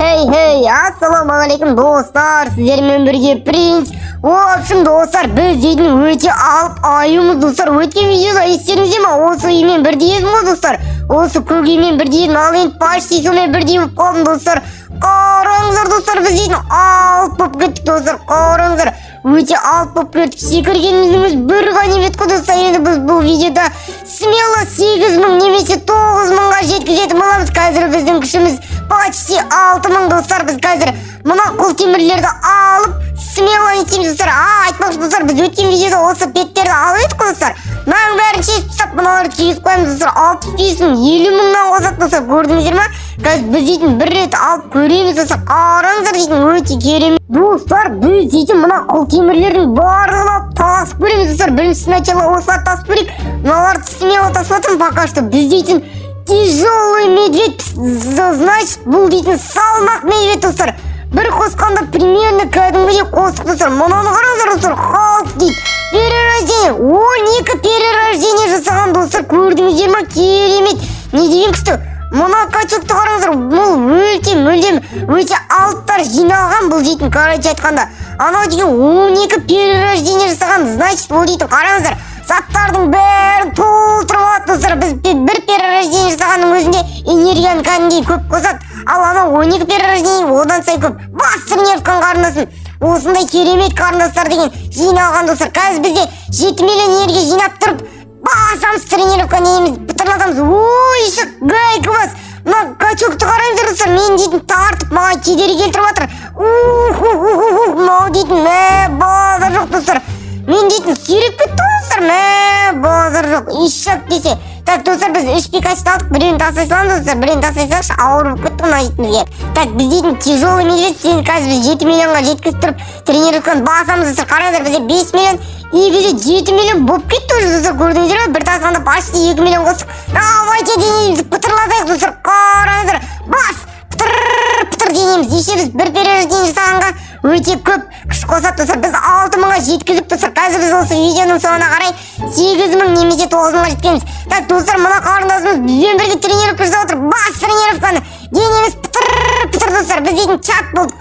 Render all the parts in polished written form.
Hey, assalamualaikum dostlar, sizlerмен бірге принц. В общем, достар, біз дейтін өте алып айымыз, достар. Өткен видеода естеріңізде ма? Осы үймен бірдей едім ғой, достар. Осы көк үймен бірдей едім, ал енді почти сонымен бірдей болып қалдым, достар. Қараңыздар, достар, біз дейтін алып болып кеттік, достар. Қараңыздар, өте алып болып кеттік. Секіргеніміздің өзі бір ғанибет қой, достар. Енді біз бұл видеода смело 8.000 немесе 9.000-ға жеткізетін боламыз. Қазір біздің күшіміз почти 6.000, достар. Біз қазір мына құлтемірлерді алып смело етеміз, достар. Айтпақшы, достар, біз өткен видеода осы петтерді алып едік, достар. Мынаның бәрін шешіп тастап, мыналарды түйіп қоямыз, достар. 65.000, 50.000-нан қосады, достар. Көрдіңіздер ма? Қазір біз дейтін бір рет алып көреміз, достар. Қараңыздар дейтін өте керемет. Достар, біз дейтін мына құлтемірлердің барлығын алып тасып көреміз, достар. Бірінші сначала осыларды тасып көрейік. Мыналарды смело тасып жатырмын, пока что. Біз дейтін тяжелый медведь, значит, бұл дейтін салмақ медведь, достар. Бір қосқанда примерно кәдімгідей қостық, достар. Мынаны қараңыздар, достар. Халк дейді. Перерождение. 12 перерождение жасаған, достар. Көрдіңіздер ма? Керемет. Не деген күшті. Мына качокты қараңыздар. Бұл өте алыптар жиналған, бұл дейтін, короче айтқанда. Анау деген 12 перерождение жасаған. Значит, бұл дейтін, қараңыздар. Заттардың бәрін толтырып алады, достар. Біз бір перерождение жасағанның өзінде энергияны кәдімгідей көп қосады. Ал анау 12 перерождение одан сай көп. Бас тренировканы қарындасын. Осындай керемет қарындастар деген жиналған, достар. Қазір бізде 7 миллион энергия жинап тұрып, басамыз тренировканы неміз бітірладамыз. Ой, еще гайка бас. Мына качокты қараңыздар, достар. Мен дейтін тартып, маған кедері келтіріп жатыр. Мынау дейтін базар жоқ, достар. Мен дейтін сүйреп кетті, достар. Базар жоқ. Ишак десе. Так, достар, біз 3 пикачты алдық. Біреуін тастай саламыз, достар. Біреуін тастай салақшы, ауырып кетті мына дейтінізге. Так, біз дейтін тяжелый медведь. Сен қазір біз 7 миллионға жеткізіп тұрып тренировканы басамыз, достар. Қараңыздар, бізде 5 миллион и бізде 7 миллион болып кетті уже, достар. Көрдіңіздер ме? Бір тасқанда почти 2 миллион қостық. Давайте денемізді пытырладайық, достар. Қараңыздар. Бас! Пытыр денеміз. Еше біз бір перерождение жасағанға өте көп күш қосады, достар. Біз 6.000-ға жеткіздік, достар. Қазір біз осы видеоның соңына қарай 8.000 немесе 9.000-ға жеткенбіз. Так, достар, мына қарындасымыз бізбен бірге тренировка жасап отыр. Бас тренировканы. Денеміз пытыр, достар. Біз дейтін чат болдық.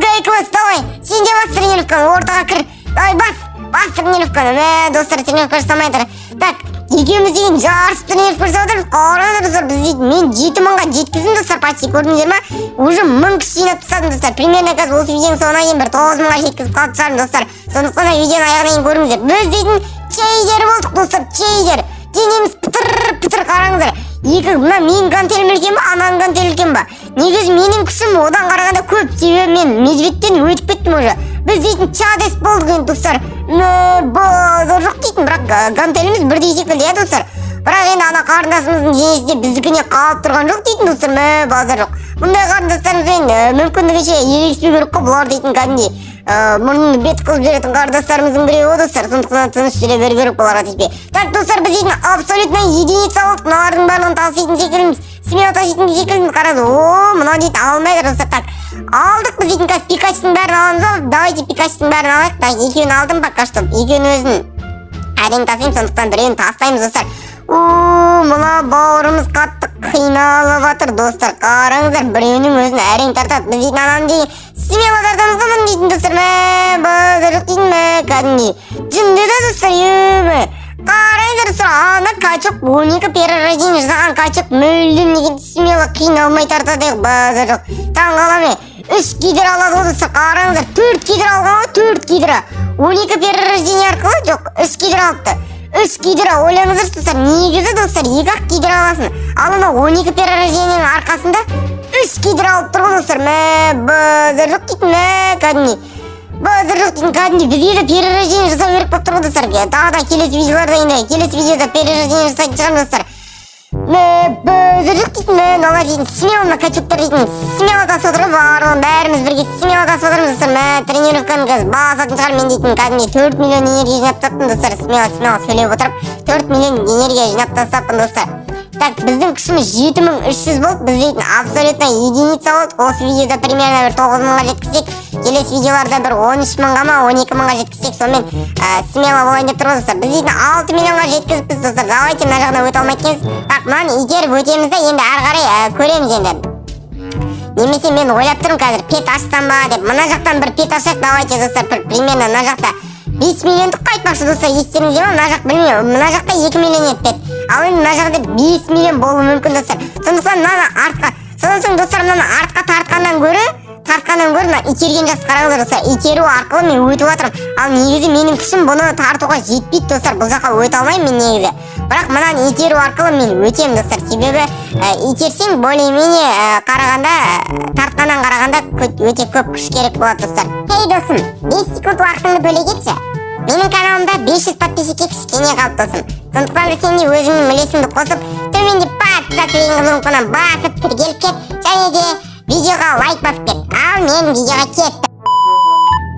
Гайка бас, давай. Сен де бас тренировканы, ортаға кір. Давай, бас тренировканы. Достар, тренировка жасамай отыр. Так, екеуміз деген жарыс тренировка жасап отырмыз. Қараңыздар, достар, біз дейтін мен 7.000-ға жеткіздім, достар. Почти көрдіңіздер ма? Уже 1000 күш жинап тастадым, достар. Примерно қазір осы видеоның соңына дейін бір 9.000-ға жеткізіп қалып шығармын, достар. Сондықтан видеоның аяғына дейін көріңіздер. Біз дейтін чейдер болдық, достар. Чейдер. Денеміз пытыр, қараңыздар. Мына менің гантелім үлкен ба, ананың гантелі үлкен ба? Негізі менің күшім одан қарағанда көп, себебі мен медведьтен өтіп кеттім уже. Біз дейтін чадес болдық енді, достар. Базар жоқ дейтін, бірақ гантеліміз бірдей секілді, иә, достар. Бірақ енді ана қарындасымыздың денесінде біздікіне қалып тұрған жоқ дейтін, достар. Базар жоқ. Бұндай қарындастарымызбен мүмкіндігінше ерегіспеу керек қой, бұлар дейтін кәдімгідей мұрнын бет қылып жүретін қарындастарымыздың біреуі, достар. Сондықтан тыныш жүре беру керек бұларға тиіспей. Так, достар, біз дейтін абсолютно единица болдық. Мыналардың барлығын таситын секілдіміз. Смело таситын секілдіміз. Қараңыз, мына дейтін алмайды, достар. Так, алдық біз дейтін қазір пикачтың бәрін аламыз ғой. Давайте пикачтың бәрін алайық. Так, екеуін алдым пока что. Екеуін өзін әрең тасаймын, сондықтан біреуін тастаймыз, достар. Мына бауырымыз қатты қиналып жатыр, достар. Қараңыздар, біреуінің өзін әрең тартады. Біз дейтін ананы дейін смело тартамыз ғой, мұны дейтін, достар. Базар жоқ дейтін, кәдімгідей жүнді да, достар. Қараңыздар, достар, ана качок 12 перерождение жасаған качок мүлдем деген смело қиналмай тартады, базар жоқ. Таң қаламе 3 кедер алады ғой, достар. Қараңыздар, 4 кедер алған ғой, 4 кедер. 12 перерождение арқылы жоқ, 3 кедер алыпты. 3 кедер, ойлаңыздар, достар. Негізі, достар, 2-ақ кедер аласын. Ал ана 12 перерождениенің арқасында 3 кедер алып тұр ғой, достар. Базар жоқ дейтін, кәдімгідей. Базар жоқ дейтін, кәдімгідей. Бізге де перерождение жасау керек болып тұр ғой, достар. Тағы да келесі видеоларда енді, келесі видеода перерождение жасайтын шығармын, достар. Базар жоқ дейтін, нала дейтін, смело мына качоктар дейтін, смело тасып отырып, барлығын бәріміз бірге смело тасып отырмыз, достар. Тренировканы қазір басатын шығар, мен дейтін, кәдімгідей 4 миллион энергия жинап тастаппын, достар. Смело сөйлеп отырып 4 миллион энергия жинап тастаппын, достар. Так, біздің күшіміз 7300 болды. Біз дейтін абсолютно единица болдық. Осы видеода примерно бір 9.000-ға жеткізсек, келесі видеоларда бір 13.000-ға ма 12.000-ға жеткізсек, сонымен смело болайын деп тұрмыз, достар. Біз дейтін 6 миллионға жеткізіппіз, достар. Давайте мына жағына өте алмай кеткенбіз. Так, мынаны итеріп өтеміз де, енді әрі қарай көреміз енді. немесе мен ойлап тұрмын қазір пет ашсам ба деп. Мына жақтан бір пет ашайық, давайте достар, примерно мына жақта 5 миллиондық айтпақшы достар, естеріңізде ма? Мына жақ білмеймін, мына жақта 2 миллион еді пет, ал енді мына жақта 5 миллион болуы мүмкін достар. Сондықтан мынаны артқа, содан соң достар мынаны артқа тартқаннан гөрі мына итерген жақсы қараңыздар достар. Итеру арқылы мен өтіп жатырмын. Ал негізі менің күшім бұны тартуға жетпейді достар. Бұл жаққа өте алмаймын мен негізі. Бірақ мынаны итеру арқылы мен өтемін достар. Себебі итерсең более-менее қарағанда, тартқаннан қарағанда өте көп күш керек болады достар. Хей досым, 5 секунд уақытыңды бөле кетші. Менің каналымда 500 подписчикке кішкене қалды досым. Сондықтан да сен де өзіңнің үлесіңді қосып, төменде подписаться деген кнопканы басып тіркеліп кет, және де видеоға лайк басып кет. Ал мен видеоға кеттім.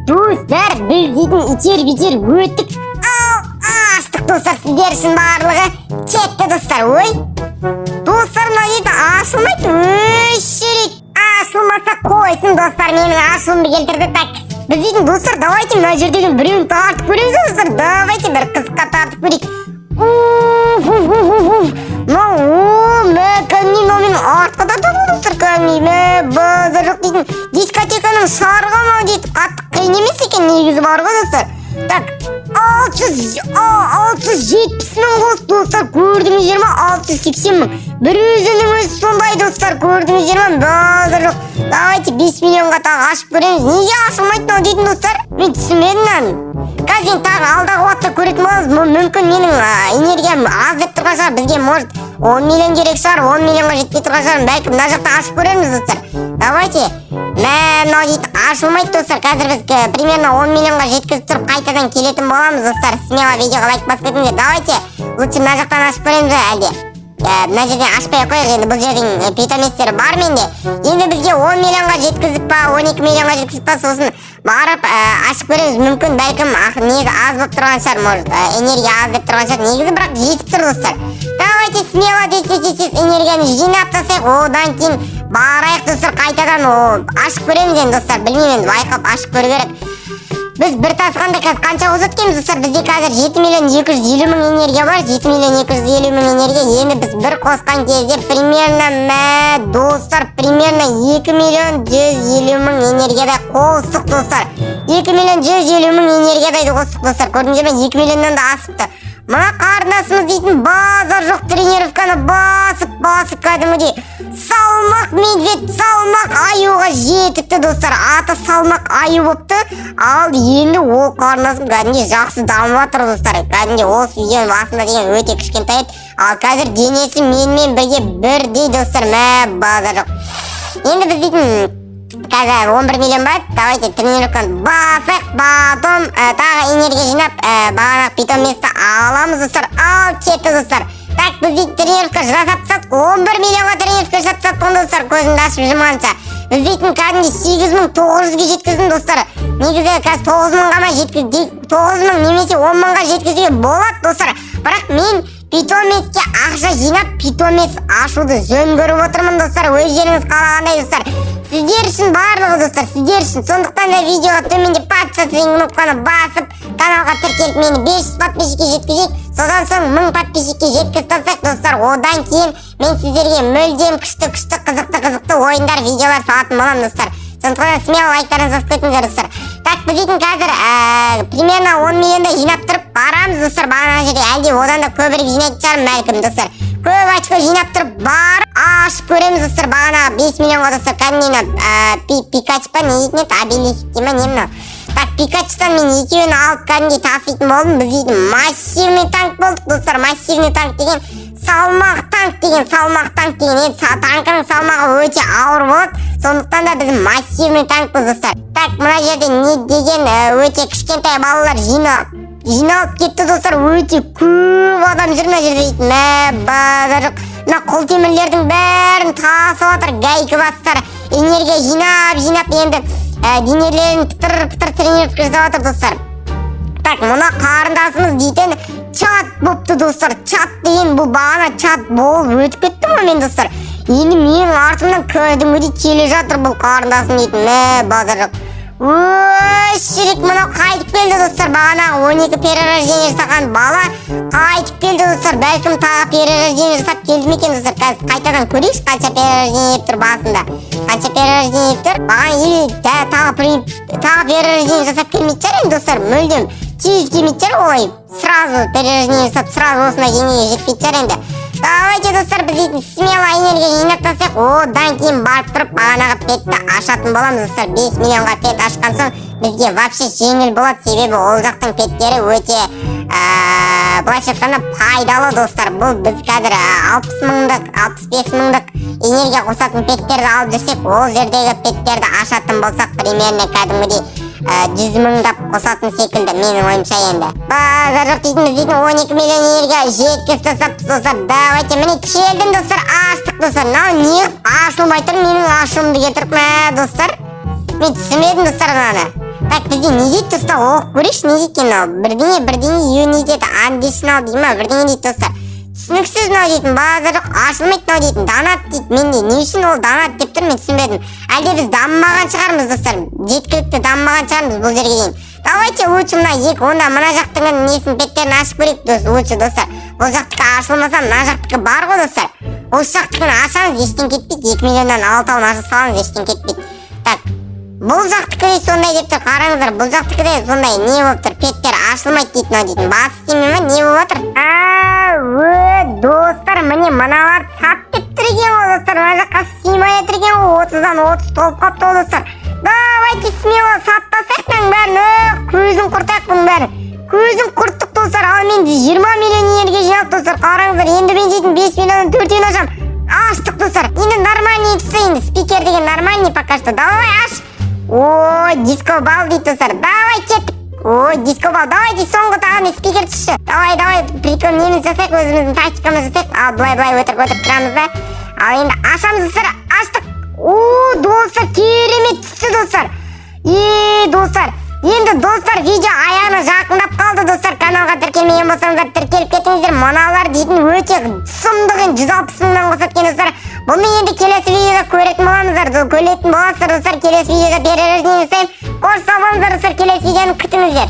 Достар, біз дейтін итер-битер өттік. Аштық достар, сіздер үшін барлығы кетті достар. Ой, достар, мына дейтін ашылмайды. Өшірек ашылмаса қойсын достар, менің ашылымды келтірді. Так, біз дейтін достар, давайте мына жердегі біреуін тартып көреміз достар. Давайте бір қызға тартып көрейік. Кәмнен артқа тартады достар, кәмнен базар жоқ дейтін. Дискотеканың шарға ма дейді, қатты қиын емес екен негізі бар ғой достар. Так, 670 мың қос достар, көрдіңіздер ма? 680 мың. Бір өзінің өзі сондай достар, көрдіңіздер ма? Базар жоқ. Давайте 5 миллионға тағы ашып көреміз. Неге ашылмайды дейтін достар? Мен түсінбедім. Қазір тағы алдағы уақытта көретін боламыз. Мүмкін менің энергиям аз деп тұрған шығар. Бізге может 10 миллион керек шығар, 10 миллионға жетпей тұрған шығар. Бәлкім мына жақта ашып көреміз достар. Давайте. Мынау дейді ашылмайды достар. Қазір біз примерно 10 миллионға жеткізіп тұрып қайтадан келетін боламыз достар. Смело видеоға лайк басып кетіңдер. Давайте. Лучше мына жақтан ашып көреміз әлде. Мына жерден ашпай қойық, енді бұл жердің питоместері бар менде. Енді бізге 10 миллионға жеткізіп па, 12 миллионға жеткізіп па, сосын барып ашып көреміз. Мүмкін бәлкім негізі аз болып тұрған шығар, может энергия аз деп тұрған шығар. Негізі бірақ жетіп тұр достар. Давайте смело тез энергияны жинап тастайық, одан кейін барайық достар, қайтадан ашып көреміз енді достар. Білмеймін, байқап ашып көру керек. Біз бір тасқанда қазір қанша қосып өткенбіз достар? Бізде қазір 7 миллион 250 мың энергия бар. 7 миллион 250 мың энергия. Енді біз бір қосқан кезде примерно достар, примерно 2 миллион 150 мың энергиядай қостық достар. 2 миллион 150 мың энергиядай қостық достар. Көрдіңіздер ме? 2 миллионнан да асыпты. Мына қарындасымыз дейтін базар жоқ тренировканы басып кәдімгідей салмақ медведь, салмақ аюға жетікті достар. Аты салмақ аю бопты. Ал енді ол қарындасым кәдімгідей жақсы дамып жатыр достар. Кәдімгідей осы видеоның басында деген өте кішкентай еді. Ал қазір денесі менімен бірге бірдей достар. Базар жоқ. Енді біз дейтін қазір 11 миллион бар. Давайте тренировканы басайық, потом тағы энергия жинап бағанағы питоместі аламыз достар. Ал кетті достар. Так, біз дейді тренировка жасап тастадық. 11 миллионға тренировка жасап тастадық достар, көзімді ашып жұмғанша. Біз дейтін кәдімгідей 8900-ге жеткіздім достар. Негізі қазір 9000-ға ма жеткіздік, 9000 немесе 10 000-ға жеткізуге болады достар. Бірақ мен питомеске ақша жинап питомес ашуды жөн көріп отырмын достар. Өздеріңіз қалағандай достар. Сіздер үшін барлығы достар, сіздер үшін. Сондықтан да видеоға төменде подписаться деген кнопканы басып, каналға тіркеліп мені 500 подписчикке жеткізейік. Содан соң 1000 подписчикке жеткізіп тастайық достар. Одан кейін мен сіздерге мүлдем күшті қызықты ойындар, видеолар салатын боламын достар. Сондықтан смело лайктарыңызды басып кетіңіздер достар. Так, біз дейтін қазір примерно 10 миллиондай жинап тұрып барамыз достар. Бағана жерде әлде одан да көбірек жинайтын шығармын бәлкім достар. Көп очко жинап тұрып бар ашып көреміз достар. Бағана 5 миллионға достар. Кәдімгідей Пикачу па не дейтін еді, обелиск дей ма не мынау. Так, Пикачудан мен екеуін алып кәдімгідей таситын болдым. Біз дейтін массивный танк болдық достар. Массивный танк деген салмақ танк деген енді танкының салмағы өте ауыр болады. Сондықтан да біз массивный танкпыз достар. Так, мына жерде не деген өте кішкентай балалар жиналып кетті достар. Өте көп адам жүр мына жерде дейтін. Базар жоқ. Мына қолтемірлердің бәрін тасып жатыр, гайкі бастар. Энергия жинап енді денелерін пытыр тренировка жасап жатыр достар. Так, мына қарындасымыз дейтін чат бопты достар. Чат деген бұл бағана чат болып өтіп кетті ма мен достар. Енді менің артымнан кәдімгідей келе жатыр бұл қарындасым дейтін. Базар жоқ. Шірік мынау қайтып келді достар. Бағанағы 12 перерождение жасаған бала қайтып келді достар. Бәлкім тағы перерождение жасап келді ме екен достар. Қазір қайтадан көрейікші қанша перерождение тұр басында. Қанша перерождение тұр. Баған тағы перерождение жасап келмейді шығар енді достар. Мүлдем тез келмейді шығар олай. Сразу перерождение жасап сразу осындай деңгейге жетпейді шығар енді. Давайте достар, біз дейтін смело энергия жинақтасақ, одан кейін барып тұрып бағанағы петті ашатын боламыз достар. 5 миллионға пет ашқан соң бізге вообще жеңіл болады, себебі ол жақтың петтері өте былайша айтқанда пайдалы достар. Бұл біз қазір 60 мыңдық 65 мыңдық энергия қосатын петтерді алып жүрсек, ол жердегі петтерді ашатын болсақ примерно кәдімгідей 100 мыңдап қосатын секілді менің ойымша енді. Базар жоқ дейтін, біз дейтін 12 миллион энергия жеткіз тастаппыз достар. Давайте міне келдім достар, аштық достар. Мынау не ашылмай тұр, менің ашуымды кетіріп ме достар? Мен түсінбедім достар мынаны. Так, бізде не дейді достар, оқып көрейікші не дейді екен. Бірдеңе юнитет андишнал дейді ма, бірдеңе дейді достар. Түсініксіз мынау дейтін, базар жоқ ашылмайды мынау дейтін, донат дейді. Менде не үшін ол донат деп тұр, мен түсінбедім. Әлде біз дамымаған шығармыз достар, жеткілікті дамымаған шығармыз бұл жерге дейін. Давайте лучше мына жақтың несін петтерін ашып көрейік лучше достар. Бұл жақтікі ашылмаса мына жақтікі бар ғой достар. Осы жақтікін ашаңыз ештен кетпейді, 2 миллионнан 6-ауын ашып салыңыз ештен кетпейді. Так, бұл жақтікі де сондай деп тұр, қараңыздар. Бұл жақтікі де сондай не болып тұр, петтер ашылмайды дейді мынау дейтін. Басы істемей ме, не болып отыр? Достар, міне мыналар сап деп тұр екен ғой достар. Мына жаққа сыймай отыр екен ғой, 30-дан 30 толып қапты ғой достар. Давайте смело саттасақ мұның бәрін, көзін құртайық бұның бәрін. Көзін құрттық достар, ал мен 20 миллион энергия жинап достар. Қараңыздар, енді мен дейтін 5 миллионның 4-ін ашам. Аштық достар. Енді нормальный түсі, енді спикер деген нормальный пока что. Давай аш. Диско бал дейді достар. Давай кеттік. Диско бал. Давайте соңғы тағаны спикер түсші. Давай, прикол неміз жасайық, өзіміздің тактикамыз жасайық. Ал былай өтіріп тұрамыз да. Ал енді ашамыз достар, аштық. Достар, керемет түсті достар. Достар, енді достар, видео аяғына жақындап қалды достар. Каналға тіркелмеген болсаңыздар тіркеліп кетіңіздер. Мыналар дейтін өте сұмдығын 160 мыңнан қосып кен достар. Бұны енді келесі видеода көретін боламыздар. Көретін боласыздар достар, келесі видеода перерождение жасаймын. Қош сау болыңыздар достар, келесі видеоны күтіңіздер.